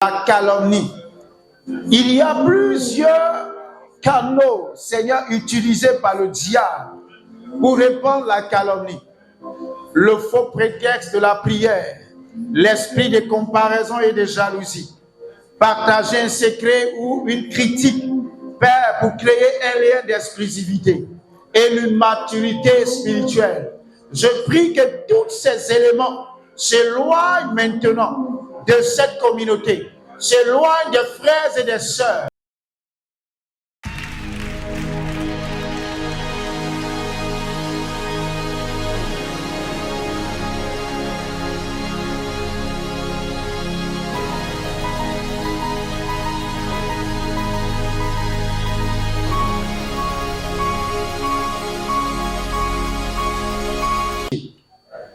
la calomnie. Il y a plusieurs canaux, Seigneur, utilisés par le diable pour répandre la calomnie. Le faux prétexte de la prière, l'esprit de comparaison et de jalousie, partager un secret ou une critique, Père, pour créer un lien d'exclusivité et l'immaturité spirituelle. Je prie que tous ces éléments s'éloignent maintenant de cette communauté, s'éloignent des frères et des sœurs.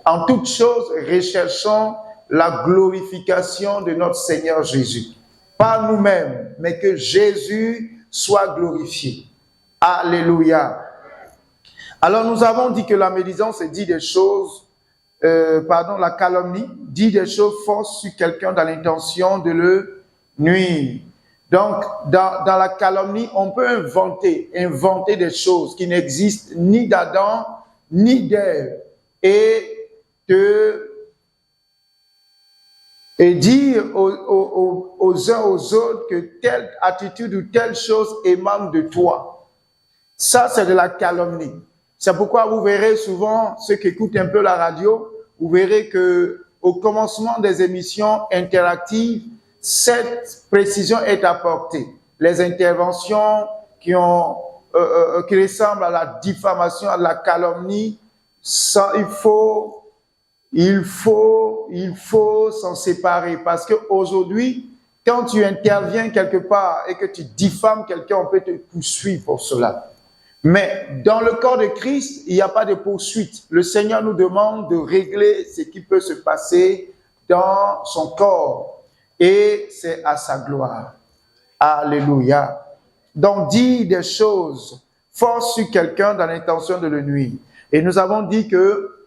En toutes choses, recherchons la glorification de notre Seigneur Jésus. Pas nous-mêmes, mais que Jésus soit glorifié. Alléluia. Alors nous avons dit que la médisance dit des choses, la calomnie dit des choses fausses sur quelqu'un dans l'intention de le nuire. Donc, dans la calomnie, on peut inventer des choses qui n'existent ni d'Adam, ni d'Ève. Et dire aux uns aux autres que telle attitude ou telle chose émane de toi. Ça, c'est de la calomnie. C'est pourquoi vous verrez souvent, ceux qui écoutent un peu la radio, vous verrez que au commencement des émissions interactives, cette précision est apportée. Les interventions qui ressemblent à la diffamation, à la calomnie, ça, il faut s'en séparer parce qu'aujourd'hui, quand tu interviens quelque part et que tu diffames quelqu'un, on peut te poursuivre pour cela. Mais dans le corps de Christ, il n'y a pas de poursuite. Le Seigneur nous demande de régler ce qui peut se passer dans son corps et c'est à sa gloire. Alléluia. Donc, dis des choses fortes sur quelqu'un dans l'intention de le nuire. Et nous avons dit que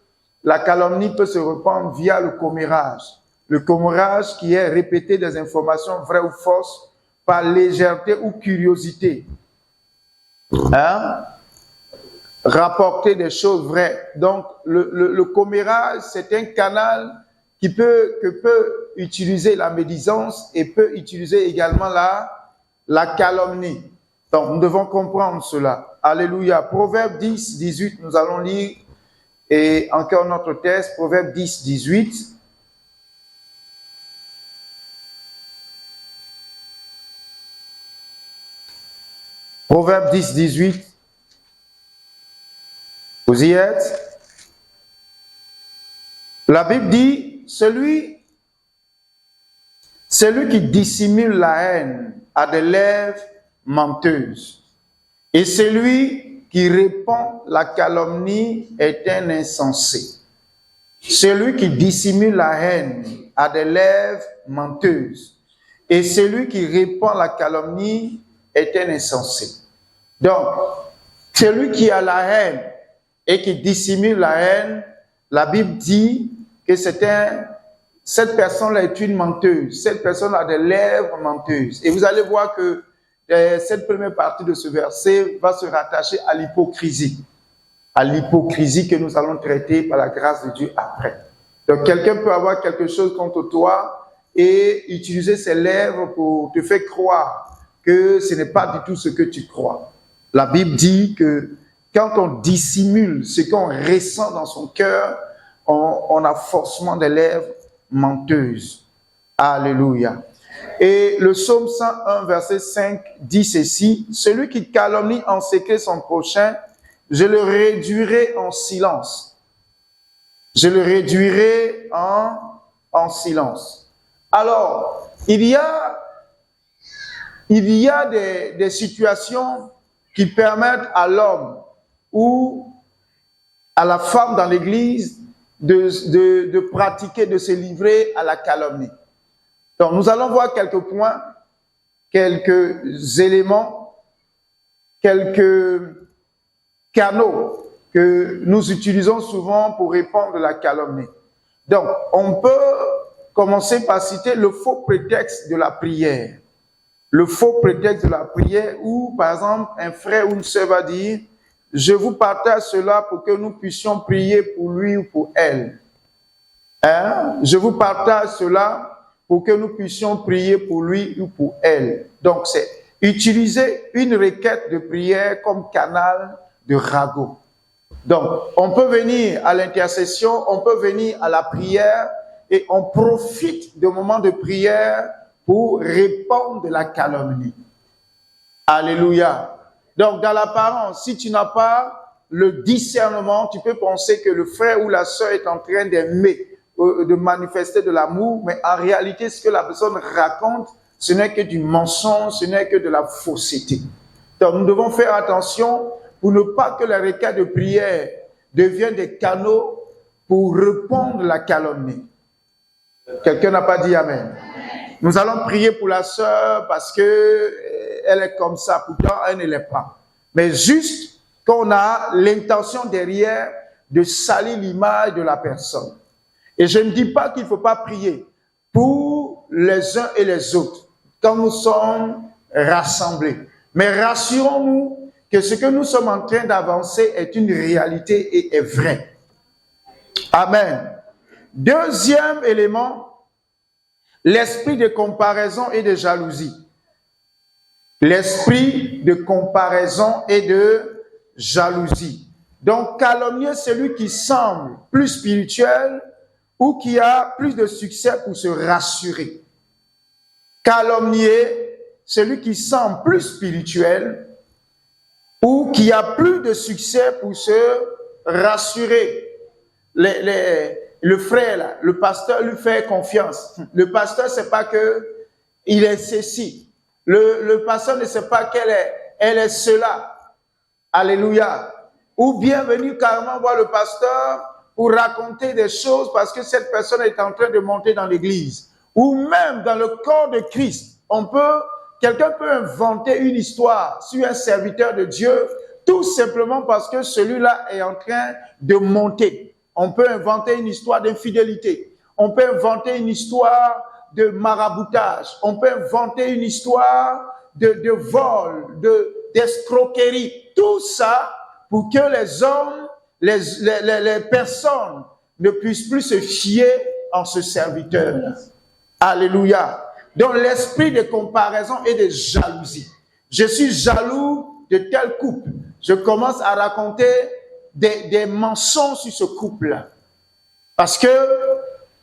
la calomnie peut se répandre via le commérage. Le commérage qui est répéter des informations vraies ou fausses par légèreté ou curiosité. Rapporter des choses vraies. Donc, le commérage, c'est un canal que peut utiliser la médisance et peut utiliser également la calomnie. Donc, nous devons comprendre cela. Alléluia. Proverbe 10, 18, nous allons lire. Et encore notre texte, Proverbe 10, 18. Proverbe 10, 18. Vous y êtes? La Bible dit, celui qui dissimule la haine a des lèvres menteuses. Et celui qui répand la calomnie est un insensé. Celui qui dissimule la haine a des lèvres menteuses. Et celui qui répand la calomnie est un insensé. Donc, celui qui a la haine et qui dissimule la haine, la Bible dit que cette personne-là est une menteuse. Cette personne a des lèvres menteuses. Et vous allez voir que cette première partie de ce verset va se rattacher à l'hypocrisie. À l'hypocrisie que nous allons traiter par la grâce de Dieu après. Donc, quelqu'un peut avoir quelque chose contre toi et utiliser ses lèvres pour te faire croire que ce n'est pas du tout ce que tu crois. La Bible dit que quand on dissimule ce qu'on ressent dans son cœur, on a forcément des lèvres menteuses. Alléluia. Et le psaume 101, verset 5 dit ceci, « Celui qui calomnie en secret son prochain, je le réduirai en silence. » Je le réduirai en silence. Alors, il y a des situations qui permettent à l'homme ou à la femme dans l'église de pratiquer, de se livrer à la calomnie. Donc, nous allons voir quelques points, quelques éléments, quelques canaux que nous utilisons souvent pour répandre la calomnie. Donc, on peut commencer par citer le faux prétexte de la prière. Le faux prétexte de la prière où, par exemple, un frère ou une sœur va dire « Je vous partage cela pour que nous puissions prier pour lui ou pour elle. » Je vous partage cela pour que nous puissions prier pour lui ou pour elle. Donc, c'est utiliser une requête de prière comme canal de ragot. Donc, on peut venir à l'intercession, on peut venir à la prière et on profite de moments de prière pour répandre de la calomnie. Alléluia. Donc, dans l'apparence, si tu n'as pas le discernement, tu peux penser que le frère ou la sœur est en train d'aimer, de manifester de l'amour, mais en réalité, ce que la personne raconte, ce n'est que du mensonge, ce n'est que de la fausseté. Donc, nous devons faire attention pour ne pas que les requêtes de prière deviennent des canaux pour répandre la calomnie. Quelqu'un n'a pas dit Amen. Nous allons prier pour la sœur parce que elle est comme ça, pourtant elle ne l'est pas. Mais juste qu'on a l'intention derrière de salir l'image de la personne. Et je ne dis pas qu'il ne faut pas prier pour les uns et les autres quand nous sommes rassemblés. Mais rassurons-nous que ce que nous sommes en train d'avancer est une réalité et est vrai. Amen. Deuxième élément, l'esprit de comparaison et de jalousie. L'esprit de comparaison et de jalousie. Donc, calomnier, c'est celui qui semble plus spirituel ou qui a plus de succès pour se rassurer. Calomnier, celui qui semble plus spirituel ou qui a plus de succès pour se rassurer. Le frère, là, le pasteur lui fait confiance. Le pasteur ne sait pas qu'il est ceci. Le pasteur ne sait pas qu'elle est. Elle est cela. Alléluia. Ou bien venir carrément voir le pasteur pour raconter des choses parce que cette personne est en train de monter dans l'église. Ou même dans le corps de Christ, quelqu'un peut inventer une histoire sur un serviteur de Dieu tout simplement parce que celui-là est en train de monter. On peut inventer une histoire d'infidélité. On peut inventer une histoire de maraboutage. On peut inventer une histoire de vol, d'escroquerie. Tout ça pour que les hommes, les personnes ne puissent plus se fier en ce serviteur. Alléluia. Donc l'esprit de comparaison et de jalousie. Je suis jaloux de tel couple. Je commence à raconter des mensonges sur ce couple-là. Parce que,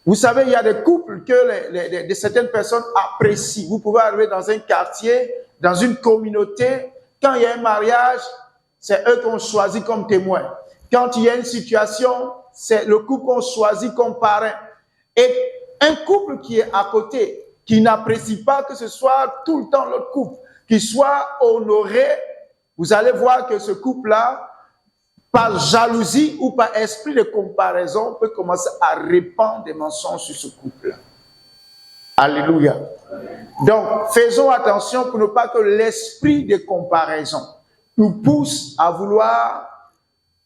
vous savez, il y a des couples que certaines personnes apprécient. Vous pouvez arriver dans un quartier, dans une communauté, quand il y a un mariage, c'est eux qu'on choisit comme témoins. Quand il y a une situation, c'est le couple qu'on choisit comme parrain. Et un couple qui est à côté, qui n'apprécie pas que ce soit tout le temps l'autre couple, qui soit honoré, vous allez voir que ce couple-là, par jalousie ou par esprit de comparaison, peut commencer à répandre des mensonges sur ce couple-là. Alléluia. Donc, faisons attention pour ne pas que l'esprit de comparaison nous pousse à vouloir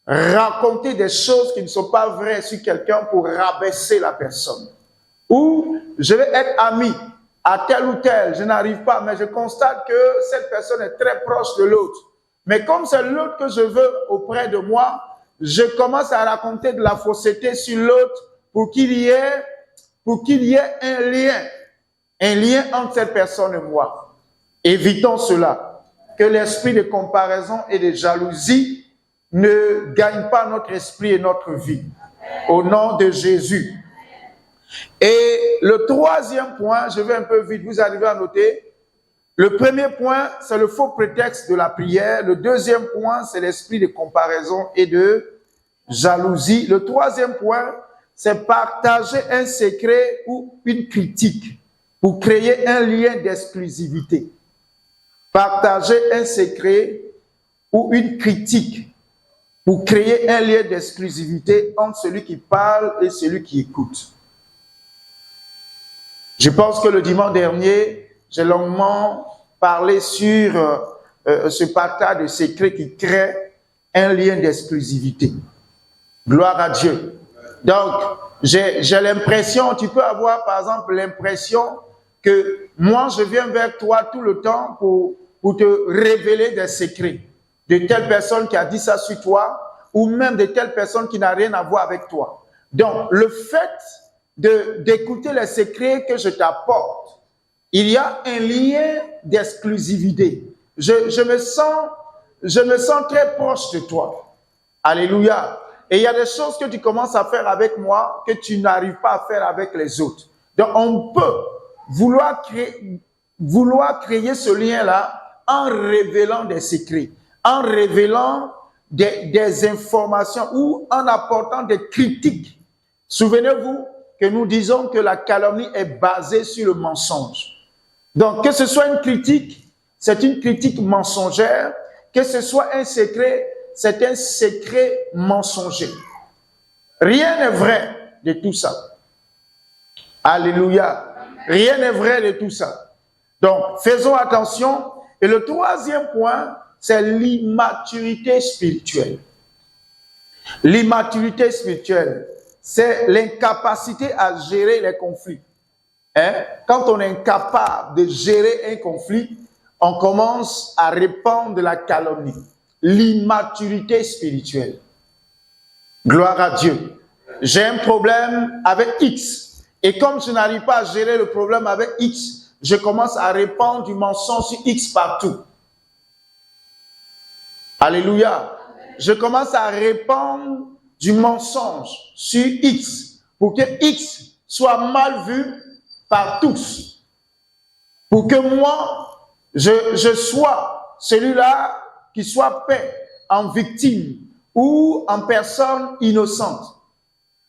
raconter des choses qui ne sont pas vraies sur quelqu'un pour rabaisser la personne. Ou je vais être ami à tel ou tel, je n'arrive pas, mais je constate que cette personne est très proche de l'autre. Mais comme c'est l'autre que je veux auprès de moi, je commence à raconter de la fausseté sur l'autre pour qu'il y ait un lien entre cette personne et moi. Évitons cela, que l'esprit de comparaison et de jalousie ne gagne pas notre esprit et notre vie. Au nom de Jésus. Et le troisième point, je vais un peu vite, vous arrivez à noter. Le premier point, c'est le faux prétexte de la prière. Le deuxième point, c'est l'esprit de comparaison et de jalousie. Le troisième point, c'est partager un secret ou une critique pour créer un lien d'exclusivité. Partager un secret ou une critique pour créer un lien d'exclusivité entre celui qui parle et celui qui écoute. Je pense que le dimanche dernier, j'ai longuement parlé sur ce partage de secrets qui crée un lien d'exclusivité. Gloire à Dieu. Donc, j'ai l'impression, tu peux avoir par exemple l'impression que moi je viens vers toi tout le temps pour te révéler des secrets de telle personne qui a dit ça sur toi ou même de telle personne qui n'a rien à voir avec toi. Donc, le fait d'écouter les secrets que je t'apporte, il y a un lien d'exclusivité. Je me sens très proche de toi. Alléluia. Et il y a des choses que tu commences à faire avec moi que tu n'arrives pas à faire avec les autres. Donc, on peut vouloir créer ce lien-là en révélant des secrets, en révélant des informations ou en apportant des critiques. Souvenez-vous que nous disons que la calomnie est basée sur le mensonge. Donc, que ce soit une critique, c'est une critique mensongère. Que ce soit un secret, c'est un secret mensonger. Rien n'est vrai de tout ça. Alléluia. Rien n'est vrai de tout ça. Donc, faisons attention. Et le troisième point, c'est l'immaturité spirituelle. L'immaturité spirituelle, c'est l'incapacité à gérer les conflits. Quand on est incapable de gérer un conflit, on commence à répandre de la calomnie. L'immaturité spirituelle. Gloire à Dieu. J'ai un problème avec X. Et comme je n'arrive pas à gérer le problème avec X, je commence à répandre du mensonge sur X partout. Alléluia. Je commence à répandre du mensonge sur X pour que X soit mal vu par tous. Pour que moi, je sois celui-là qui soit peint en victime ou en personne innocente.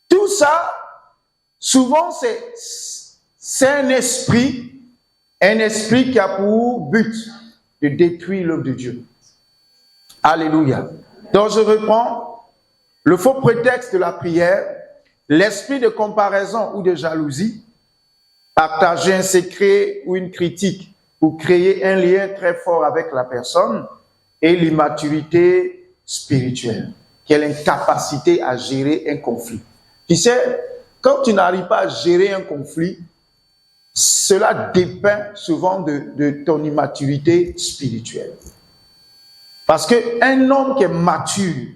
Tout ça, souvent, c'est un esprit qui a pour but de détruire l'œuvre de Dieu. Alléluia. Donc, je reprends le faux prétexte de la prière, l'esprit de comparaison ou de jalousie, partager un secret ou une critique pour créer un lien très fort avec la personne, et l'immaturité spirituelle, qui est l'incapacité à gérer un conflit. Tu sais, quand tu n'arrives pas à gérer un conflit, cela dépend souvent de ton immaturité spirituelle. Parce qu'un homme qui est mature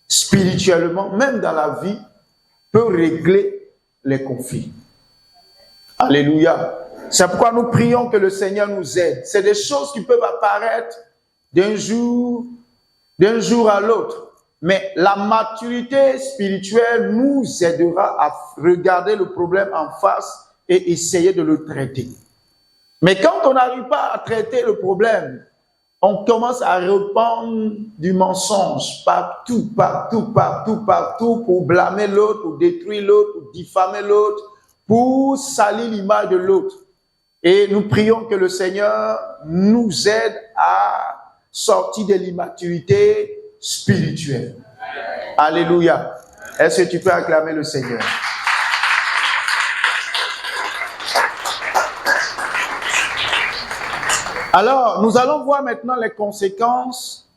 spirituellement, même dans la vie, peut régler les conflits. Alléluia. C'est pourquoi nous prions que le Seigneur nous aide. C'est des choses qui peuvent apparaître d'un jour à l'autre. Mais la maturité spirituelle nous aidera à regarder le problème en face et essayer de le traiter. Mais quand on n'arrive pas à traiter le problème, on commence à répandre du mensonge partout pour blâmer l'autre, pour détruire l'autre, pour diffamer l'autre, pour salir l'image de l'autre. Et nous prions que le Seigneur nous aide à sortir de l'immaturité spirituelle. Alléluia. Est-ce que tu peux acclamer le Seigneur? Alors, nous allons voir maintenant les conséquences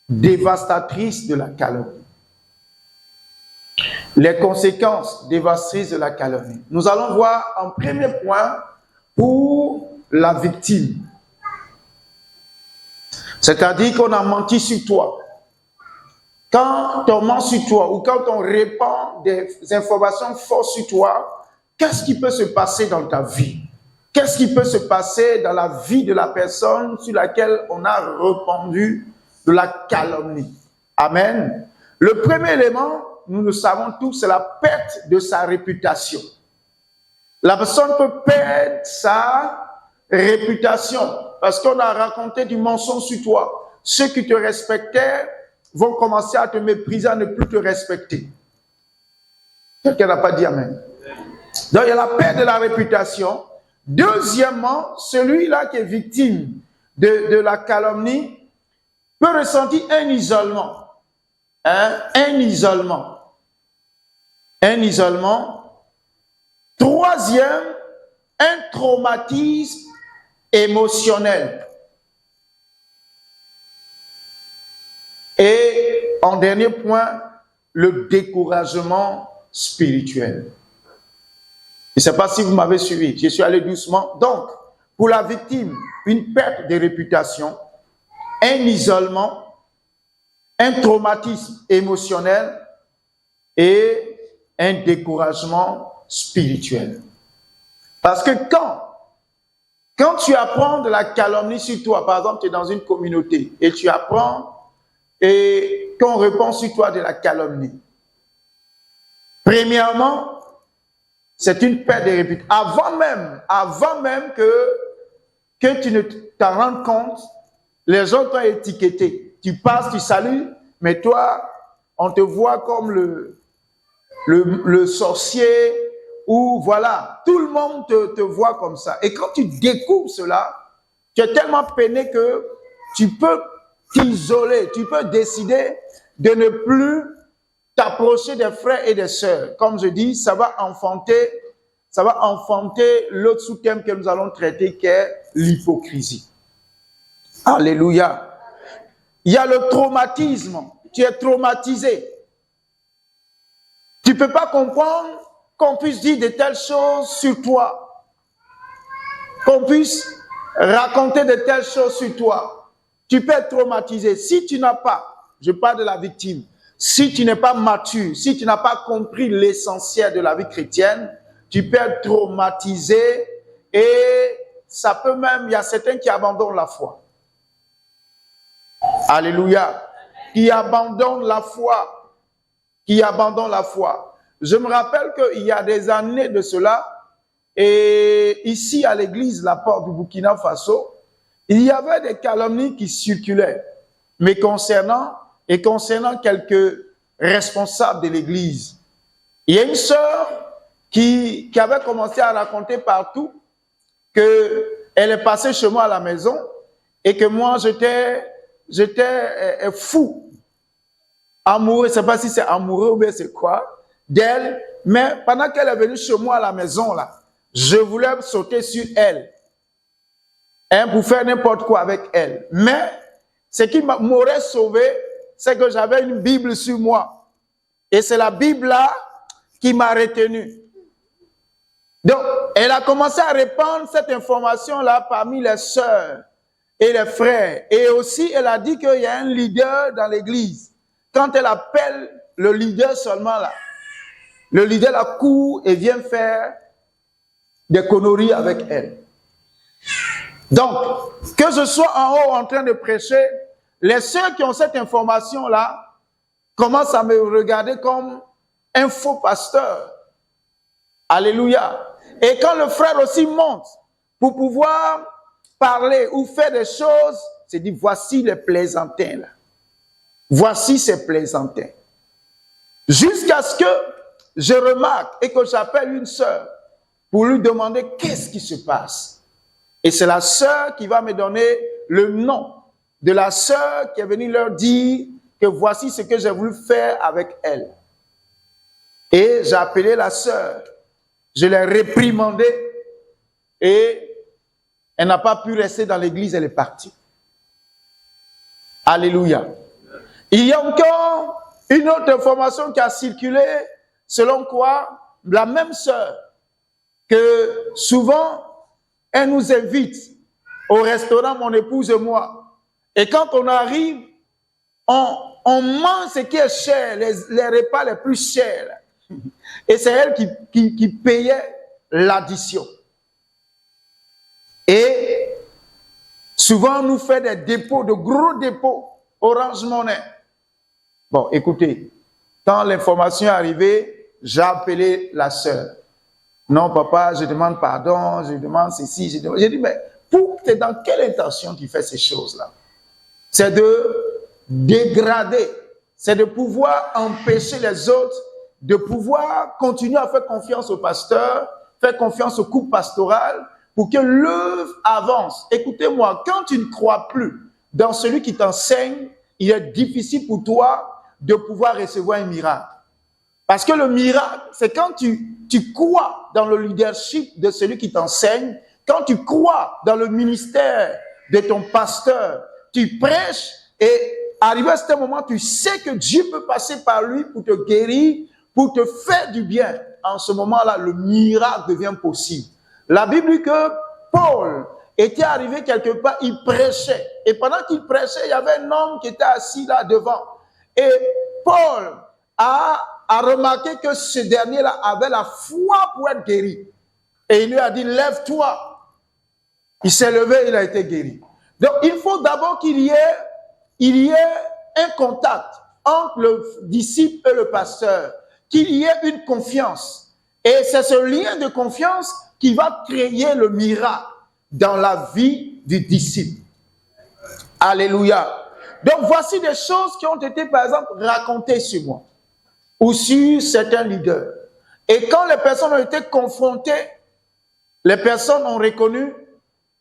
dévastatrices de la calomnie. Les conséquences dévastatrices de la calomnie. Nous allons voir en premier point pour la victime. C'est-à-dire qu'on a menti sur toi. Quand on ment sur toi ou quand on répand des informations fausses sur toi, qu'est-ce qui peut se passer dans ta vie? Qu'est-ce qui peut se passer dans la vie de la personne sur laquelle on a répandu de la calomnie? Amen. Le premier élément, nous le savons tous, c'est la perte de sa réputation. La personne peut perdre sa réputation parce qu'on a raconté du mensonge sur toi. Ceux qui te respectaient vont commencer à te mépriser, à ne plus te respecter. Quelqu'un n'a pas dit amen. Donc, il y a la perte de la réputation. Deuxièmement, celui-là qui est victime de la calomnie peut ressentir un isolement. Un isolement. Troisième, un traumatisme émotionnel. Et en dernier point, le découragement spirituelle. Je ne sais pas si vous m'avez suivi, je suis allé doucement. Donc, pour la victime, une perte de réputation, un isolement, un traumatisme émotionnel et un découragement spirituel. Parce que quand tu apprends de la calomnie sur toi, par exemple, tu es dans une communauté et tu apprends et qu'on répond sur toi de la calomnie. Premièrement, c'est une perte de réputation. Avant même que tu ne t'en rendes compte, les gens t'ont étiqueté. Tu passes, tu salues, mais toi, on te voit comme le sorcier, ou voilà, tout le monde te voit comme ça. Et quand tu découvres cela, tu es tellement peiné que tu peux t'isoler, tu peux décider de ne plus t'approcher des frères et des sœurs. Comme je dis, ça va enfanter l'autre sous-thème que nous allons traiter, qui est l'hypocrisie. Alléluia. Il y a le traumatisme. Tu es traumatisé. Tu ne peux pas comprendre qu'on puisse dire de telles choses sur toi. Qu'on puisse raconter de telles choses sur toi. Tu peux être traumatisé. Si tu n'as pas, je parle de la victime, si tu n'es pas mature, si tu n'as pas compris l'essentiel de la vie chrétienne, tu peux être traumatisé et ça peut même, il y a certains qui abandonnent la foi. Alléluia. Qui abandonnent la foi. Qui abandonnent la foi. Je me rappelle qu'il y a des années de cela, et ici à l'église, la porte du Burkina Faso, il y avait des calomnies qui circulaient, mais concernant quelques responsables de l'église. Il y a une sœur qui avait commencé à raconter partout qu'elle est passée chez moi à la maison et que moi j'étais fou, amoureux, je ne sais pas si c'est amoureux ou bien c'est quoi, d'elle, mais pendant qu'elle est venue chez moi à la maison, là, je voulais sauter sur elle, pour faire n'importe quoi avec elle. Mais ce qui m'aurait sauvé, c'est que j'avais une Bible sur moi. Et c'est la Bible là qui m'a retenu. Donc, elle a commencé à répandre cette information-là parmi les sœurs et les frères. Et aussi, elle a dit qu'il y a un leader dans l'église. Quand elle appelle le leader seulement là, le leader la court et vient faire des conneries avec elle. Donc, que je sois en haut en train de prêcher, les sœurs qui ont cette information-là commencent à me regarder comme un faux pasteur. Alléluia. Et quand le frère aussi monte pour pouvoir parler ou faire des choses, c'est dit, voici les plaisantins là. Voici ces plaisantins. Jusqu'à ce que je remarque et que j'appelle une sœur pour lui demander qu'est-ce qui se passe. Et c'est la sœur qui va me donner le nom de la sœur qui est venue leur dire que voici ce que j'ai voulu faire avec elle. Et j'ai appelé la sœur, je l'ai réprimandée et elle n'a pas pu rester dans l'église, elle est partie. Alléluia. Il y a encore une autre information qui a circulé, selon quoi la même sœur, que souvent elle nous invite au restaurant, mon épouse et moi. Et quand on arrive, on mange ce qui est cher, les repas les plus chers. Et c'est elle qui payait l'addition. Et souvent, on nous fait des dépôts, de gros dépôts, Orange Money. Bon, écoutez, quand l'information est arrivée, j'ai appelé la sœur. Non, papa, je demande pardon, je demande ceci, je demande... J'ai dit, mais t'es dans quelle intention tu fais ces choses-là? C'est de dégrader, c'est de pouvoir empêcher les autres de pouvoir continuer à faire confiance au pasteur, faire confiance au couple pastoral pour que l'œuvre avance. Écoutez-moi, quand tu ne crois plus dans celui qui t'enseigne, il est difficile pour toi de pouvoir recevoir un miracle. Parce que le miracle, c'est quand tu crois dans le leadership de celui qui t'enseigne, quand tu crois dans le ministère de ton pasteur, tu prêches et arrivé à ce moment, tu sais que Dieu peut passer par lui pour te guérir, pour te faire du bien, en ce moment-là, le miracle devient possible. La Bible dit que Paul était arrivé quelque part, il prêchait. Et pendant qu'il prêchait, il y avait un homme qui était assis là devant. Et Paul a remarqué que ce dernier-là avait la foi pour être guéri. Et il lui a dit, lève-toi. Il s'est levé, il a été guéri. Donc, il faut d'abord qu'il y ait un contact entre le disciple et le pasteur, qu'il y ait une confiance. Et c'est ce lien de confiance qui va créer le miracle dans la vie du disciple. Alléluia. Donc, voici des choses qui ont été, par exemple, racontées sur moi ou sur certains leaders. Et quand les personnes ont été confrontées, les personnes ont reconnu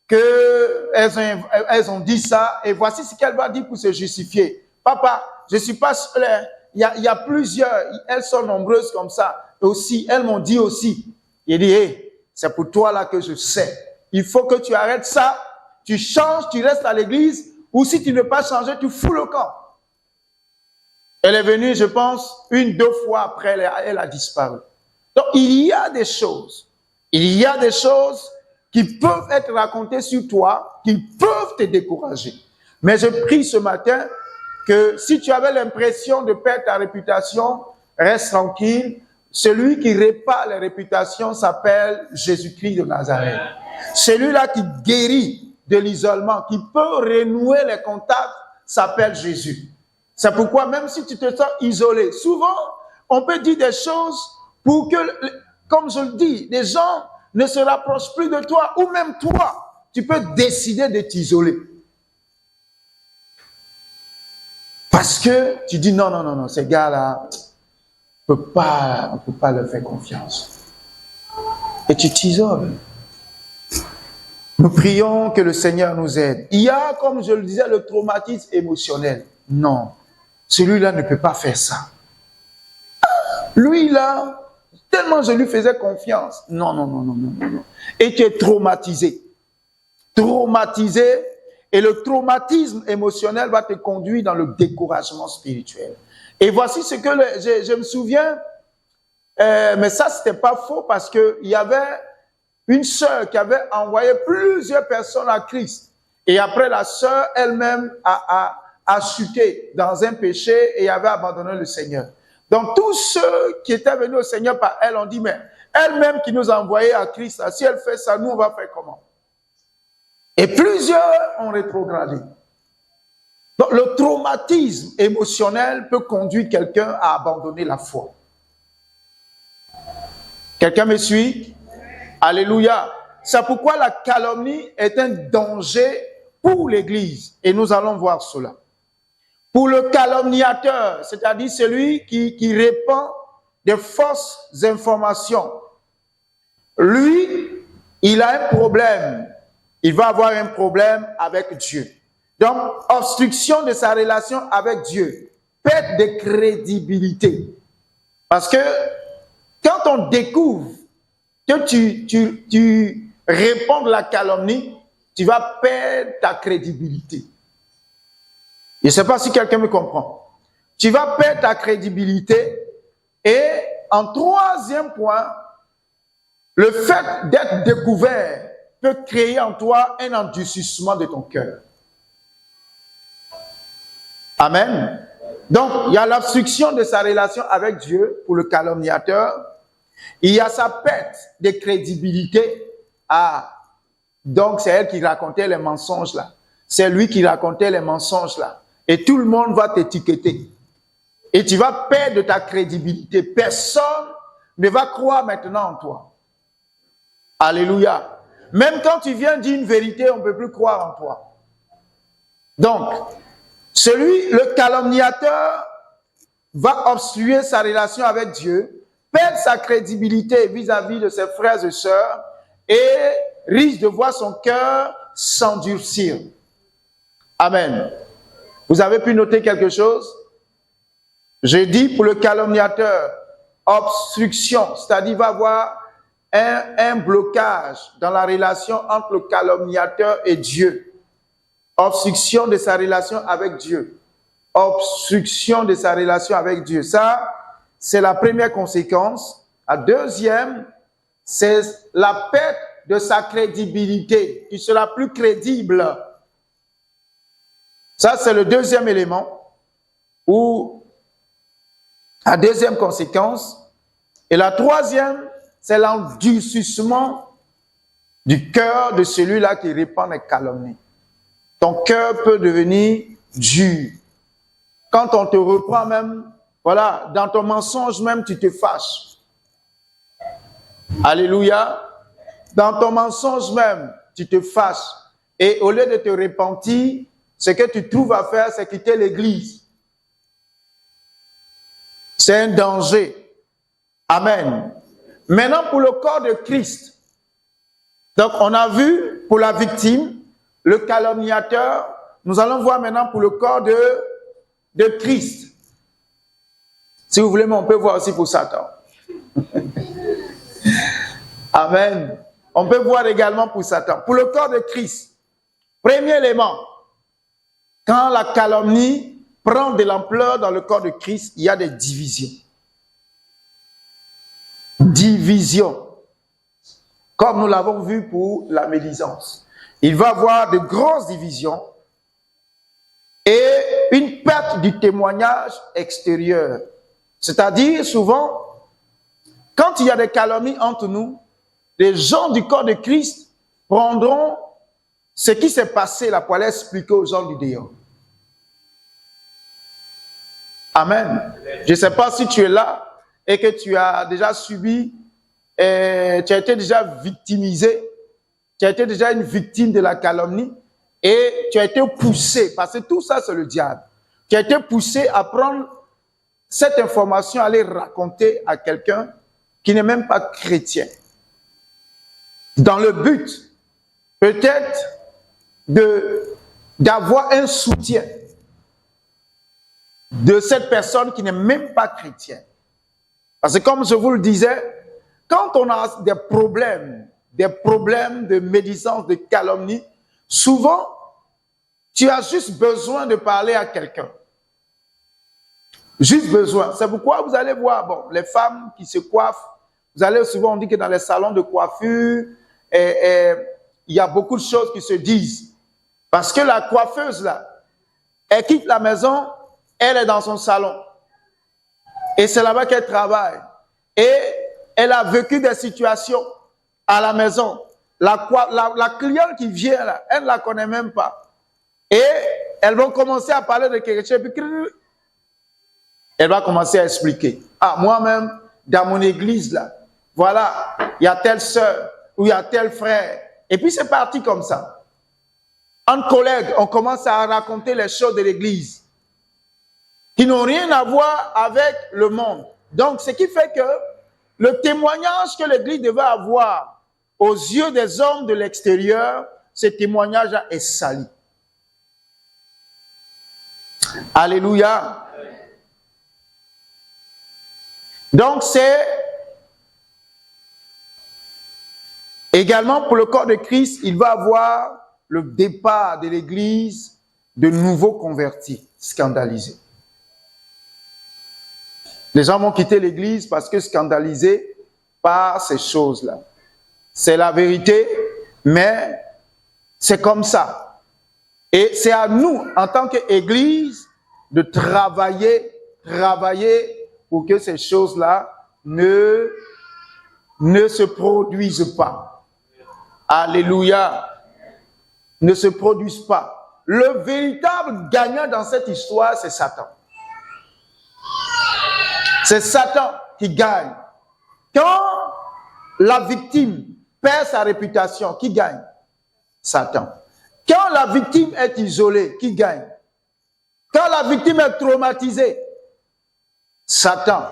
qu'elles ont dit ça, et voici ce qu'elle va dire pour se justifier. Papa, je ne suis pas seule, il y a plusieurs, elles sont nombreuses comme ça, aussi, elles m'ont dit aussi. Il dit, hey, c'est pour toi là que je sais. Il faut que tu arrêtes ça, tu changes, tu restes à l'église, ou si tu ne veux pas changer, tu fous le camp. Elle est venue, je pense, 1-2 fois après, elle a disparu. Donc, il y a des choses qui peuvent être racontées sur toi, qui peuvent te décourager. Mais je prie ce matin que si tu avais l'impression de perdre ta réputation, reste tranquille. Celui qui répare les réputations s'appelle Jésus-Christ de Nazareth. Celui-là qui guérit de l'isolement, qui peut renouer les contacts, s'appelle Jésus. C'est pourquoi même si tu te sens isolé, souvent on peut dire des choses pour que, comme je le dis, les gens ne se rapprochent plus de toi, ou même toi, tu peux décider de t'isoler. Parce que tu dis non, ces gars-là, on ne peut pas leur faire confiance. Et tu t'isoles. Nous prions que le Seigneur nous aide. Il y a, comme je le disais, le traumatisme émotionnel. Non, celui-là ne peut pas faire ça. Lui, là, tellement je lui faisais confiance. Non. Et tu es traumatisé. Traumatisé. Et le traumatisme émotionnel va te conduire dans le découragement spirituel. Et voici ce que je me souviens, mais ça, c'était pas faux parce qu'il y avait une sœur qui avait envoyé plusieurs personnes à Christ. Et après, la sœur elle-même a chuté dans un péché et avait abandonné le Seigneur. Donc, tous ceux qui étaient venus au Seigneur par elle ont dit, mais elle-même qui nous a envoyés à Christ, si elle fait ça, nous, on va faire comment? Et plusieurs ont rétrogradé. Donc, le traumatisme émotionnel peut conduire quelqu'un à abandonner la foi. Quelqu'un me suit? Alléluia. C'est pourquoi la calomnie est un danger pour l'Église. Et nous allons voir cela. Pour le calomniateur, c'est-à-dire celui qui répand de fausses informations, lui, il a un problème. Il va avoir un problème avec Dieu. Donc, obstruction de sa relation avec Dieu, perte de crédibilité. Parce que quand on découvre que tu réponds de la calomnie, tu vas perdre ta crédibilité. Je ne sais pas si quelqu'un me comprend. Tu vas perdre ta crédibilité. Et en troisième point, le fait d'être découvert peut créer en toi un endurcissement de ton cœur. Amen. Donc, il y a l'obstruction de sa relation avec Dieu pour le calomniateur. Il y a sa perte de crédibilité. Donc c'est elle qui racontait les mensonges là. C'est lui qui racontait les mensonges là. Et tout le monde va t'étiqueter. Et tu vas perdre ta crédibilité. Personne ne va croire maintenant en toi. Alléluia. Même quand tu viens dire une vérité, on ne peut plus croire en toi. Donc, le calomniateur va obstruer sa relation avec Dieu, perdre sa crédibilité vis-à-vis de ses frères et sœurs et risque de voir son cœur s'endurcir. Amen. Vous avez pu noter quelque chose? J'ai dit pour le calomniateur, obstruction, c'est-à-dire il va avoir un blocage dans la relation entre le calomniateur et Dieu. Obstruction de sa relation avec Dieu. Obstruction de sa relation avec Dieu. Ça, c'est la première conséquence. La deuxième, c'est la perte de sa crédibilité. Tu seras plus crédible. Ça, c'est le deuxième élément, ou la deuxième conséquence. Et la troisième, c'est l'endurcissement du cœur de celui-là qui répand les calomnies. Ton cœur peut devenir dur. Quand on te reprend même, voilà, dans ton mensonge même, tu te fâches. Alléluia. Dans ton mensonge même, tu te fâches. Et au lieu de te repentir, ce que tu trouves à faire, c'est quitter l'église. C'est un danger. Amen. Maintenant, pour le corps de Christ. Donc, on a vu pour la victime, le calomniateur. Nous allons voir maintenant pour le corps de Christ. Si vous voulez, mais on peut voir aussi pour Satan. Amen. On peut voir également pour Satan. Pour le corps de Christ, premier élément, quand la calomnie prend de l'ampleur dans le corps de Christ, il y a des divisions. Division. Comme nous l'avons vu pour la médisance. Il va y avoir de grosses divisions et une perte du témoignage extérieur. C'est-à-dire, souvent, quand il y a des calomnies entre nous, les gens du corps de Christ prendront ce qui s'est passé là pour aller expliquer aux gens du dehors. Amen. Je ne sais pas si tu es là et que tu as déjà subi, tu as été déjà victimisé, tu as été déjà une victime de la calomnie et tu as été poussé, parce que tout ça c'est le diable, tu as été poussé à prendre cette information, à aller raconter à quelqu'un qui n'est même pas chrétien. Dans le but, peut-être, d'avoir un soutien de cette personne qui n'est même pas chrétienne. Parce que comme je vous le disais, quand on a des problèmes de médisance, de calomnie, souvent, tu as juste besoin de parler à quelqu'un. Juste besoin. C'est pourquoi vous allez voir, bon, les femmes qui se coiffent, vous allez souvent, on dit que dans les salons de coiffure, il y a beaucoup de choses qui se disent. Parce que la coiffeuse, là, elle quitte la maison, elle est dans son salon. Et c'est là-bas qu'elle travaille. Et elle a vécu des situations à la maison. La cliente qui vient là, elle ne la connaît même pas. Et elles vont commencer à parler de quelque chose. Elle va commencer à expliquer. Ah, moi-même, dans mon église là, voilà, il y a telle sœur ou il y a tel frère. Et puis c'est parti comme ça. Entre collègues, on commence à raconter les choses de l'église qui n'ont rien à voir avec le monde. Donc, ce qui fait que le témoignage que l'église devait avoir aux yeux des hommes de l'extérieur, ce témoignage est sali. Alléluia. Donc, c'est également pour le corps de Christ, il va avoir le départ de l'église de nouveaux convertis, scandalisés. Les gens vont quitter l'église parce que scandalisés par ces choses-là. C'est la vérité, mais c'est comme ça. Et c'est à nous, en tant qu'église, de travailler pour que ces choses-là ne se produisent pas. Alléluia. Ne se produisent pas. Le véritable gagnant dans cette histoire, c'est Satan. C'est Satan qui gagne. Quand la victime perd sa réputation, qui gagne? Satan. Quand la victime est isolée, qui gagne? Quand la victime est traumatisée, Satan.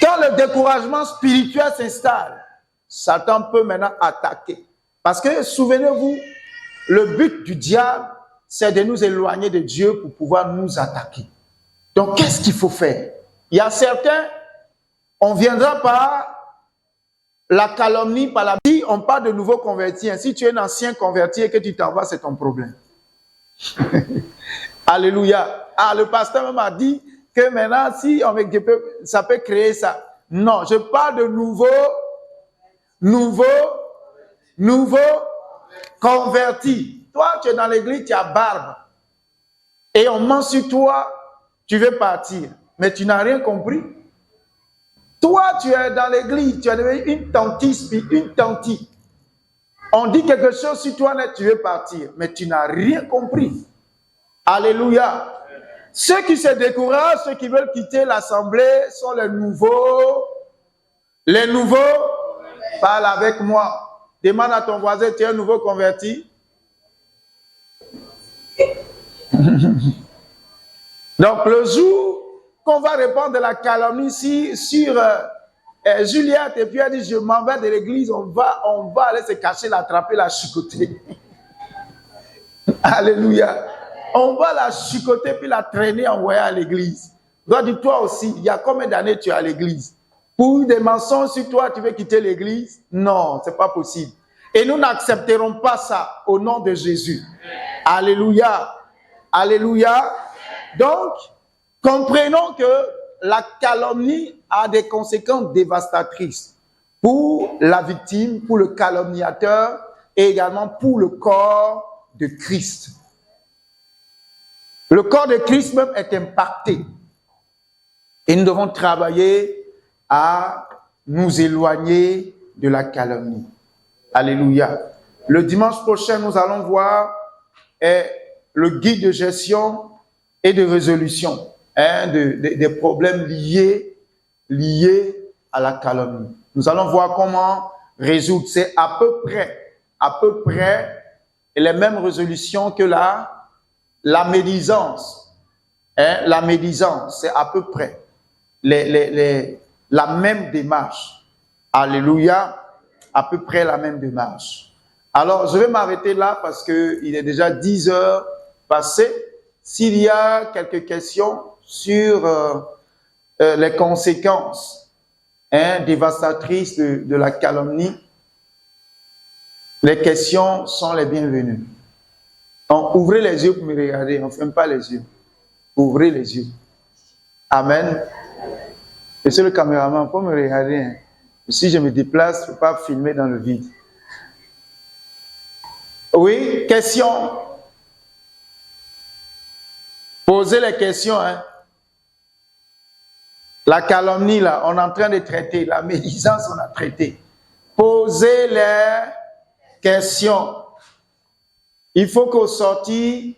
Quand le découragement spirituel s'installe, Satan peut maintenant attaquer. Parce que, souvenez-vous, le but du diable, c'est de nous éloigner de Dieu pour pouvoir nous attaquer. Donc, qu'est-ce qu'il faut faire? Il y a certains, on viendra par la calomnie, par la vie, on parle de nouveaux convertis. Si tu es un ancien converti et que tu t'en vas, c'est ton problème. Alléluia. Ah, le pasteur même a dit que maintenant, si ça peut créer ça. Non, je parle de nouveau converti. Toi, tu es dans l'église, tu as barbe. Et on ment sur toi, tu veux partir. Mais tu n'as rien compris. Toi, tu es dans l'église, tu es devenu une tantiste, puis une tantie. On dit quelque chose sur toi, tu veux partir. Mais tu n'as rien compris. Alléluia. Ceux qui se découragent, ceux qui veulent quitter l'assemblée sont les nouveaux. Les nouveaux, parle avec moi. Demande à ton voisin, tu es un nouveau converti? Donc, le jour qu'on va répandre de la calomnie sur Juliette, et puis elle dit, je m'en vais de l'église, on va aller se cacher, l'attraper, la chicoter. Alléluia. On va la chicoter, puis la traîner, envoyer à l'église. Donc, dis-toi aussi, il y a combien d'années tu es à l'église? Pour des mensonges sur toi, tu veux quitter l'église? Non, ce n'est pas possible. Et nous n'accepterons pas ça au nom de Jésus. Alléluia. Alléluia. Donc, comprenons que la calomnie a des conséquences dévastatrices pour la victime, pour le calomniateur et également pour le corps de Christ. Le corps de Christ même est impacté. Et nous devons travailler à nous éloigner de la calomnie. Alléluia. Le dimanche prochain, nous allons voir le guide de gestion et de résolution des problèmes liés à la calomnie. Nous allons voir comment résoudre. C'est à peu près les mêmes résolutions que la médisance. La médisance, c'est à peu près la même démarche. Alléluia. À peu près la même démarche. Alors, je vais m'arrêter là parce qu'il est déjà 10 heures passées. S'il y a quelques questions sur les conséquences dévastatrices de la calomnie, les questions sont les bienvenues. Donc, ouvrez les yeux pour me regarder. On ne ferme pas les yeux. Ouvrez les yeux. Amen. Monsieur le caméraman, pour me regarder, hein. Si je me déplace, il ne faut pas filmer dans le vide. Oui, question. Posez les questions. La calomnie, là, on est en train de traiter. La médisance, on a traité. Posez les questions. Il faut qu'au sortir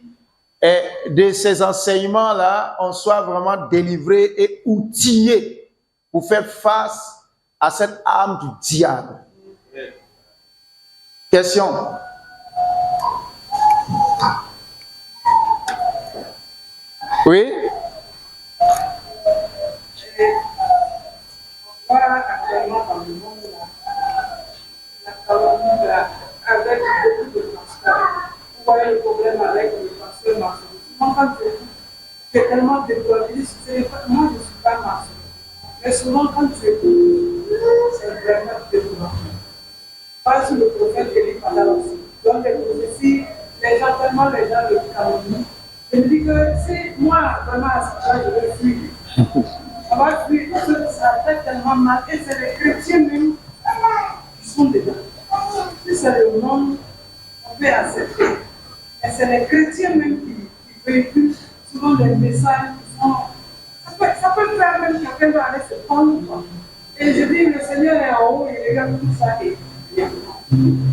de ces enseignements-là, on soit vraiment délivré et outillé pour faire face à cette âme du diable. Question. Oui? Actuellement dans le monde, la calomnie avec beaucoup de pasteurs. Vous voyez le problème avec le pasteur maçon. Moi, quand tu es tellement découragé, moi je ne suis pas maçon. Mais souvent, quand tu écoutes, c'est vraiment décourageant. Pas sur le prophète Élie Pada aussi. Donc, les prophéties, les gens le calomnient. Je me dis que si moi, vraiment, à ce point, je vais fuir. On va fuir parce que ça fait tellement mal. Et c'est les chrétiens même qui sont dedans. Si c'est le monde, on peut accepter. Et c'est les chrétiens même qui véhiculent souvent des messages qui sont. Ça peut faire même quelqu'un va aller se prendre. Et je dis, le Seigneur est en haut, il regarde tout ça et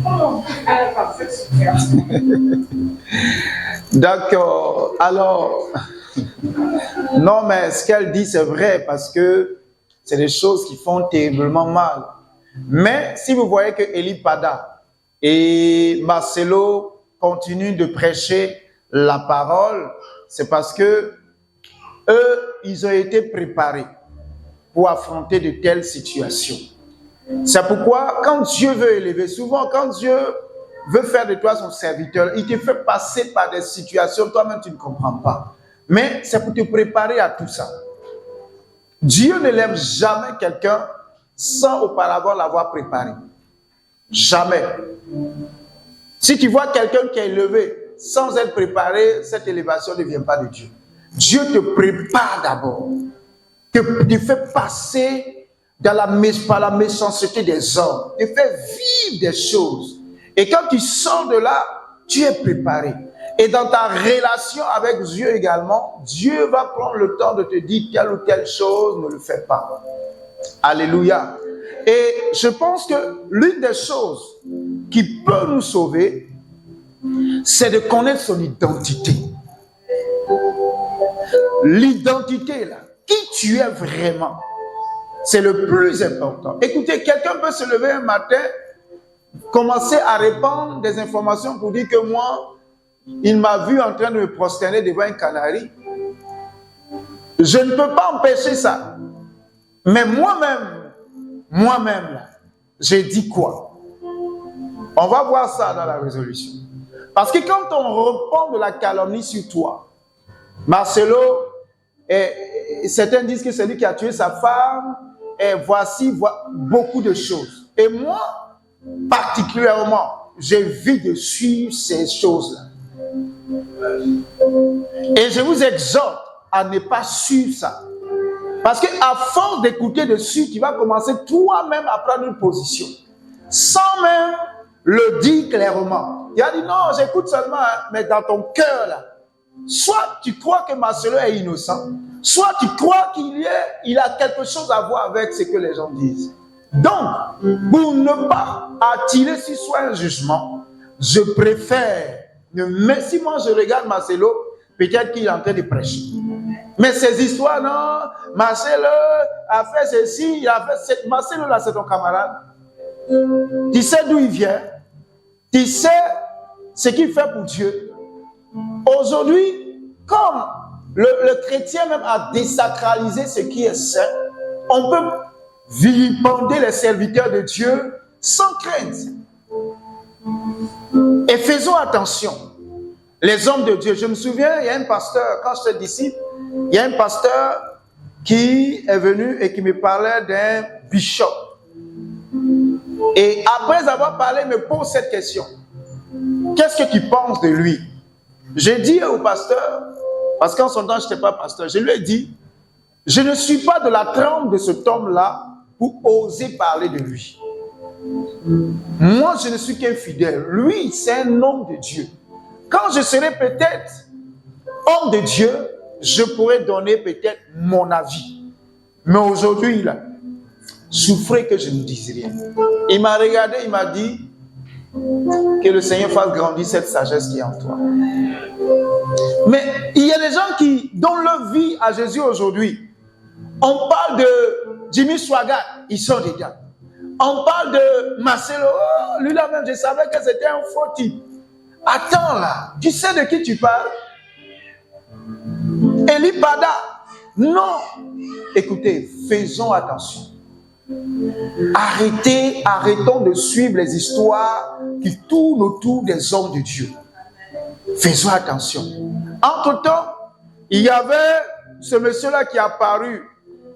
comment on peut faire par cette situation? D'accord. Alors, non, mais ce qu'elle dit, c'est vrai parce que c'est des choses qui font terriblement mal. Mais si vous voyez que Élie Pada et Marcelo continuent de prêcher la parole, c'est parce que eux, ils ont été préparés pour affronter de telles situations. C'est pourquoi, quand Dieu veut élever, souvent quand Dieu veut faire de toi son serviteur, il te fait passer par des situations, toi-même tu ne comprends pas. Mais c'est pour te préparer à tout ça. Dieu ne lève jamais quelqu'un sans auparavant l'avoir préparé. Jamais. Si tu vois quelqu'un qui est élevé sans être préparé, cette élévation ne vient pas de Dieu. Dieu te prépare d'abord. Tu fais passer par la méchanceté des hommes. Tu fais vivre des choses. Et quand tu sors de là, tu es préparé. Et dans ta relation avec Dieu également, Dieu va prendre le temps de te dire telle ou telle chose, ne le fais pas. Alléluia. Et je pense que l'une des choses qui peut nous sauver, c'est de connaître son identité. L'identité, là, qui tu es vraiment, c'est le plus important. Écoutez, quelqu'un peut se lever un matin, commencer à répandre des informations pour dire que moi, il m'a vu en train de me prosterner devant un canari. Je ne peux pas empêcher ça. Mais moi-même, là, j'ai dit quoi? On va voir ça dans la résolution. Parce que quand on reprend de la calomnie sur toi, Marcelo, certains disent que c'est lui qui a tué sa femme, et voici beaucoup de choses. Et moi, particulièrement, j'évite de suivre ces choses-là. Et je vous exhorte à ne pas suivre ça. Parce qu'à force d'écouter dessus, tu vas commencer toi-même à prendre une position. Sans même le dire clairement. Il a dit non, j'écoute seulement, mais dans ton cœur là. Soit tu crois que Marcelo est innocent, soit tu crois qu'il a quelque chose à voir avec ce que les gens disent. Donc, pour ne pas attirer sur soi un jugement, je préfère, si moi je regarde Marcelo, peut-être qu'il est en train de prêcher. Mais ces histoires, non, Marcelo a fait ceci, il a fait ceci. Marcelo là, c'est ton camarade. Tu sais d'où il vient. Tu sais ce qu'il fait pour Dieu. Aujourd'hui, comme le chrétien même a désacralisé ce qui est saint, on peut vilipender les serviteurs de Dieu sans crainte. Et faisons attention. Les hommes de Dieu, je me souviens, il y a un pasteur, quand j'étais disciple, il y a un pasteur qui est venu et qui me parlait d'un bishop. Et après avoir parlé, il me pose cette question. Qu'est-ce que tu penses de lui? J'ai dit au pasteur, parce qu'en son temps, je n'étais pas pasteur, je lui ai dit, je ne suis pas de la trempe de cet homme-là pour oser parler de lui. Moi, je ne suis qu'un fidèle. Lui, c'est un homme de Dieu. Quand je serai peut-être homme de Dieu, je pourrais donner peut-être mon avis. Mais aujourd'hui, là, souffrez que je ne dise rien. Il m'a regardé, il m'a dit que le Seigneur fasse grandir cette sagesse qui est en toi. Mais il y a des gens qui donnent leur vie à Jésus aujourd'hui. On parle de Jimmy Swaggart, ils sont dedans. On parle de Marcelo, oh, lui là même, je savais que c'était un faux type. Attends là, tu sais de qui tu parles? Eli Pada, non. Écoutez, faisons attention. Arrêtons de suivre les histoires qui tournent autour des hommes de Dieu. Faisons attention. Entre-temps, il y avait ce monsieur-là qui est apparu,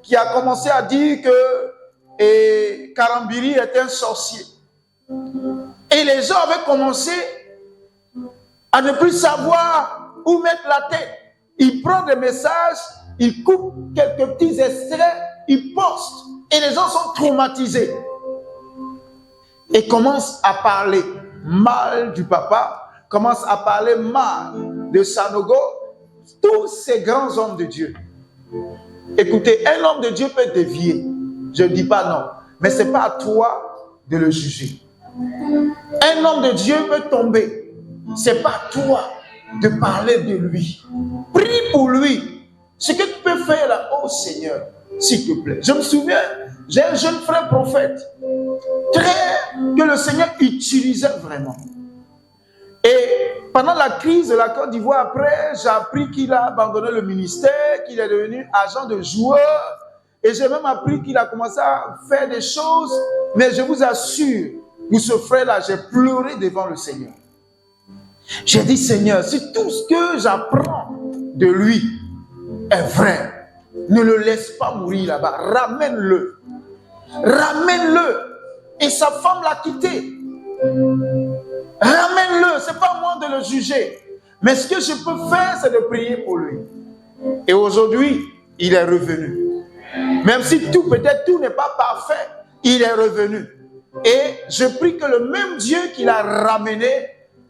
qui a commencé à dire que Karambiri était un sorcier. Et les gens avaient commencé à ne plus savoir où mettre la tête. Il prend des messages, il coupe quelques petits extraits, il poste. Et les gens sont traumatisés. Et commencent à parler mal du papa, commencent à parler mal de Sanogo, tous ces grands hommes de Dieu. Écoutez, un homme de Dieu peut dévier. Je ne dis pas non. Mais ce n'est pas à toi de le juger. Un homme de Dieu peut tomber. Ce n'est pas à toi de parler de lui. Prie pour lui. Ce que tu peux faire là, oh Seigneur, s'il te plaît. Je me souviens, j'ai un jeune frère prophète que le Seigneur utilisait vraiment. Et pendant la crise de la Côte d'Ivoire, après, j'ai appris qu'il a abandonné le ministère, qu'il est devenu agent de joueur. Et j'ai même appris qu'il a commencé à faire des choses. Mais je vous assure, pour ce frère-là, j'ai pleuré devant le Seigneur. J'ai dit, Seigneur, si tout ce que j'apprends de lui est vrai, ne le laisse pas mourir là-bas. Ramène-le. Ramène-le. Et sa femme l'a quitté. Ramène-le. Ce n'est pas moi de le juger. Mais ce que je peux faire, c'est de prier pour lui. Et aujourd'hui, il est revenu. Même si peut-être tout n'est pas parfait, il est revenu. Et je prie que le même Dieu qui l'a ramené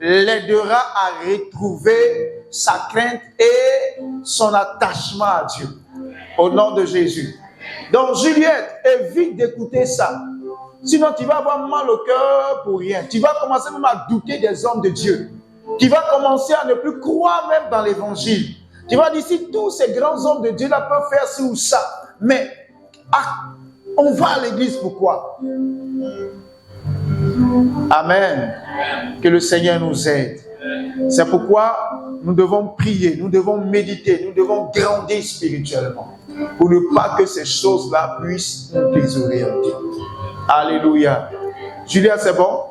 l'aidera à retrouver sa crainte et son attachement à Dieu. Au nom de Jésus. Donc Juliette, évite d'écouter ça. Sinon tu vas avoir mal au cœur pour rien. Tu vas commencer même à douter des hommes de Dieu. Tu vas commencer à ne plus croire même dans l'évangile. Tu vas dire si tous ces grands hommes de Dieu là peuvent faire ci ou ça. Mais on va à l'église pourquoi? Amen. Que le Seigneur nous aide. C'est pourquoi nous devons prier, nous devons méditer, nous devons grandir spirituellement pour ne pas que ces choses-là puissent nous désorienter. Alléluia. Julia, c'est bon?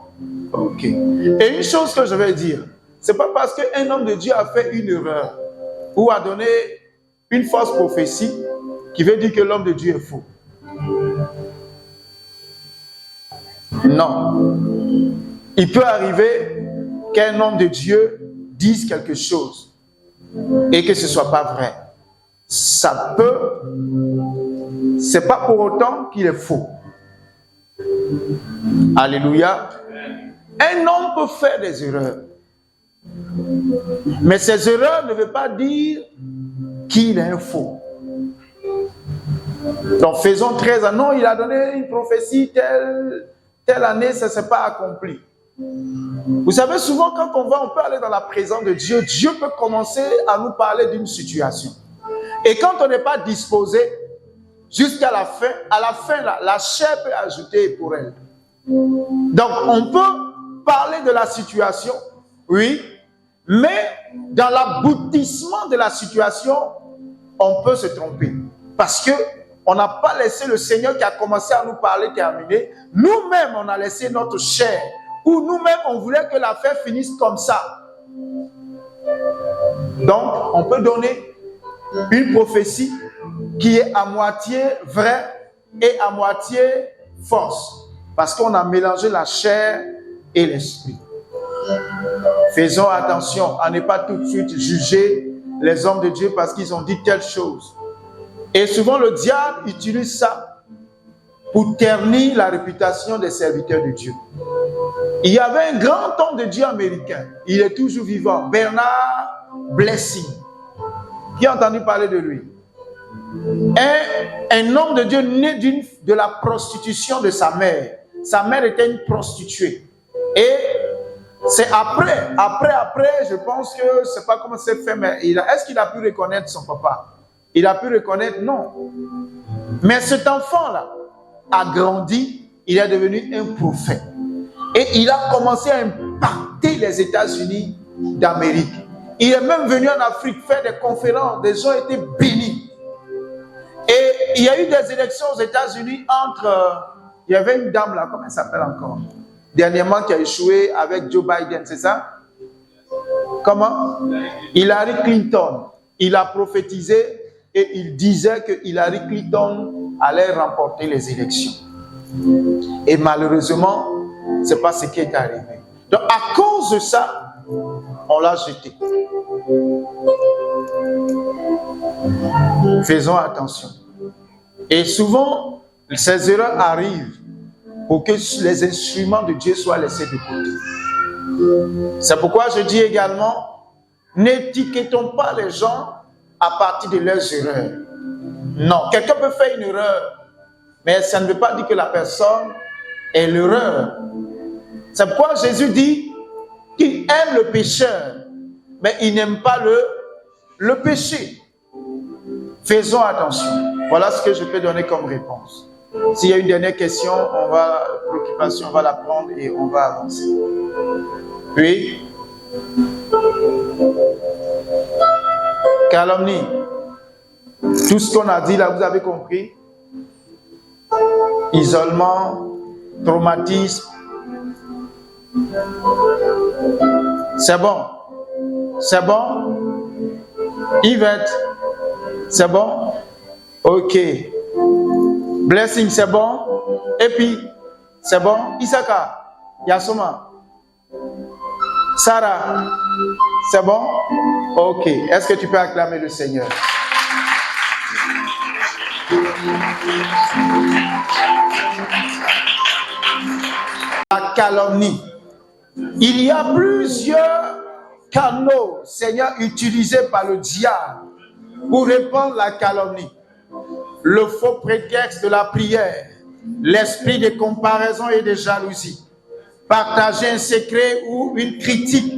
Ok. Et une chose que je vais dire, c'est pas parce qu'un homme de Dieu a fait une erreur ou a donné une fausse prophétie qui veut dire que l'homme de Dieu est faux. Non. Il peut arriver qu'un homme de Dieu dise quelque chose et que ce ne soit pas vrai. Ça peut, c'est pas pour autant qu'il est faux. Alléluia. Un homme peut faire des erreurs. Mais ces erreurs ne veulent pas dire qu'il est un faux. Donc faisons très attention. Non, il a donné une prophétie telle année, ça ne s'est pas accompli. Vous savez, souvent quand on peut aller dans la présence de Dieu, Dieu peut commencer à nous parler d'une situation. Et quand on n'est pas disposé, jusqu'à la fin, à la fin, la chair peut ajouter pour elle. Donc, on peut parler de la situation, oui, mais dans l'aboutissement de la situation, on peut se tromper. Parce que on n'a pas laissé le Seigneur qui a commencé à nous parler terminer. Nous-mêmes, on a laissé notre chair. Ou nous-mêmes, on voulait que l'affaire finisse comme ça. Donc, on peut donner une prophétie qui est à moitié vraie et à moitié fausse. Parce qu'on a mélangé la chair et l'esprit. Faisons attention à ne pas tout de suite juger les hommes de Dieu parce qu'ils ont dit telle chose. Et souvent, le diable utilise ça pour ternir la réputation des serviteurs de Dieu. Il y avait un grand homme de Dieu américain. Il est toujours vivant. Bernard Blessing. Qui a entendu parler de lui? Un homme de Dieu né de la prostitution de sa mère. Sa mère était une prostituée. Et c'est après, je pense que, je ne sais pas comment c'est fait, mais est-ce qu'il a pu reconnaître son papa? Il a pu reconnaître? Non. Mais cet enfant-là a grandi, il est devenu un prophète. Et il a commencé à impacter les États-Unis d'Amérique. Il est même venu en Afrique faire des conférences, des gens étaient bénis. Et il y a eu des élections aux États-Unis il y avait une dame là, comment elle s'appelle encore? Dernièrement qui a échoué avec Joe Biden, c'est ça? Comment? Hillary Clinton. Il a prophétisé et il disait que Hillary Clinton allait remporter les élections. Et malheureusement, ce n'est pas ce qui est arrivé. Donc à cause de ça, on l'a jeté. Faisons attention. Et souvent, ces erreurs arrivent pour que les instruments de Dieu soient laissés de côté. C'est pourquoi je dis également, n'étiquetons pas les gens à partir de leurs erreurs. Non, quelqu'un peut faire une erreur, mais ça ne veut pas dire que la personne est l'erreur. C'est pourquoi Jésus dit qu'il aime le pécheur, mais il n'aime pas le péché. Faisons attention. Voilà ce que je peux donner comme réponse. S'il y a une dernière question, on va la prendre et on va avancer. Oui. Calomnie. Tout ce qu'on a dit là, vous avez compris? Isolement, traumatisme. C'est bon. C'est bon? Yvette, c'est bon? Ok. Blessing, c'est bon? Et puis, c'est bon? Isaka, Yasoma, Sarah, c'est bon? Ok. Est-ce que tu peux acclamer le Seigneur? La calomnie. Il y a plusieurs canaux, Seigneur, utilisés par le diable pour répandre la calomnie. Le faux prétexte de la prière, l'esprit de comparaison et de jalousie, partager un secret ou une critique,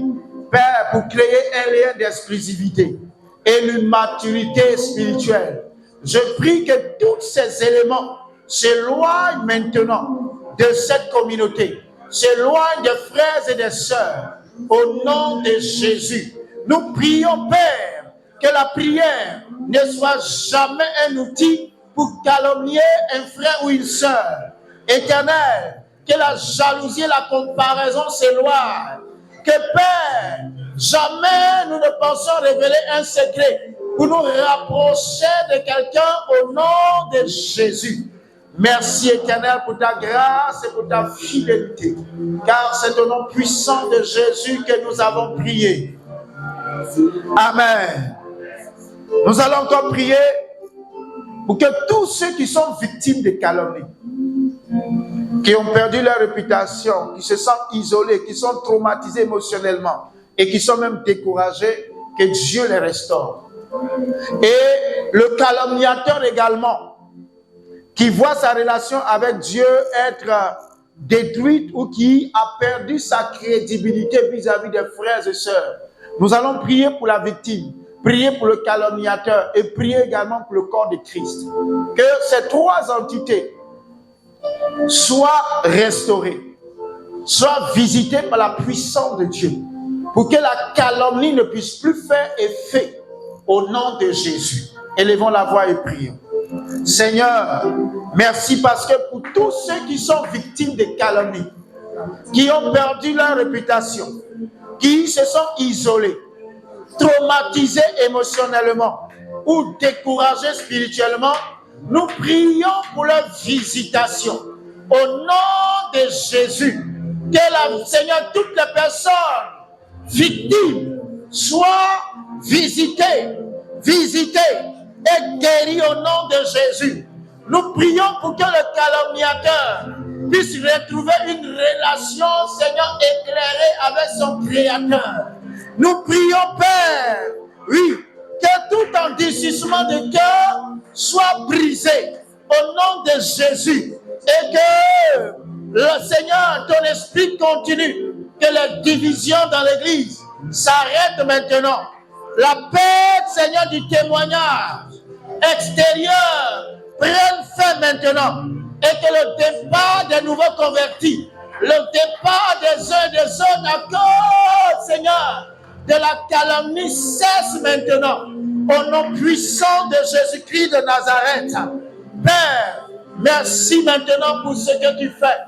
Père, pour créer un lien d'exclusivité et l'immaturité spirituelle. Je prie que tous ces éléments s'éloignent maintenant de cette communauté, s'éloignent des frères et des sœurs, au nom de Jésus. Nous prions, Père, que la prière ne soit jamais un outil pour calomnier un frère ou une sœur. Éternel, que la jalousie et la comparaison s'éloignent. Que Père, jamais nous ne pensons révéler un secret pour nous rapprocher de quelqu'un au nom de Jésus. Merci Éternel pour ta grâce et pour ta fidélité, car c'est au nom puissant de Jésus que nous avons prié. Amen. Nous allons encore prier pour que tous ceux qui sont victimes de calomnie, qui ont perdu leur réputation, qui se sentent isolés, qui sont traumatisés émotionnellement et qui sont même découragés, que Dieu les restaure. Et le calomniateur également, qui voit sa relation avec Dieu être détruite ou qui a perdu sa crédibilité vis-à-vis des frères et sœurs. Nous allons prier pour la victime, prier pour le calomniateur et prier également pour le corps de Christ. Que ces trois entités soient restaurées, soient visitées par la puissance de Dieu, pour que la calomnie ne puisse plus faire effet au nom de Jésus. Élevons la voix et prions. Seigneur, merci parce que pour tous ceux qui sont victimes de calomnie, qui ont perdu leur réputation, qui se sont isolés, traumatisés émotionnellement ou découragés spirituellement, nous prions pour leur visitation. Au nom de Jésus, que Seigneur, toutes les personnes victimes soient visitées et guéries au nom de Jésus. Nous prions pour que le calomniateur puisse retrouver une relation, Seigneur, éclairée avec son Créateur. Nous prions, Père, oui, que tout endurcissement de cœur soit brisé au nom de Jésus et que le Seigneur, ton esprit continue, que les divisions dans l'Église s'arrêtent maintenant. La paix, Seigneur, du témoignage extérieur prenne fin maintenant et que le départ des nouveaux convertis, le départ des uns et des autres à cause, Seigneur, de la calomnie cesse maintenant au nom puissant de Jésus-Christ de Nazareth. Père, merci maintenant pour ce que tu fais.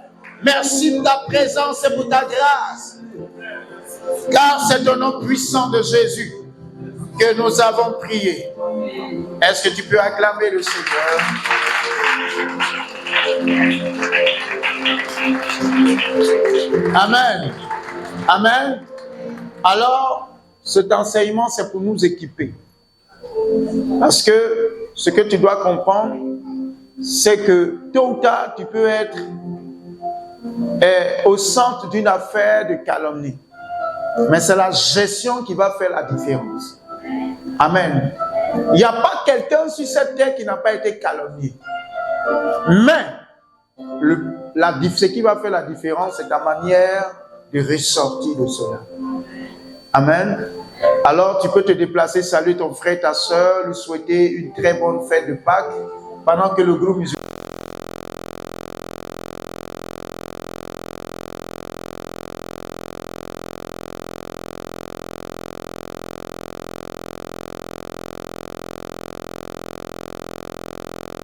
Merci pour ta présence et pour ta grâce. Car c'est au nom puissant de Jésus que nous avons prié. Est-ce que tu peux acclamer le Seigneur? Amen. Amen. Alors, cet enseignement, c'est pour nous équiper. Parce que ce que tu dois comprendre, c'est que tôt ou tard, tu peux être au centre d'une affaire de calomnie. Mais c'est la gestion qui va faire la différence. Amen. Il n'y a pas quelqu'un sur cette terre qui n'a pas été calomnié. Mais ce qui va faire la différence, c'est ta manière de ressortir de cela. Amen. Alors, tu peux te déplacer, saluer ton frère, ta soeur, lui souhaiter une très bonne fête de Pâques, pendant que le groupe musulman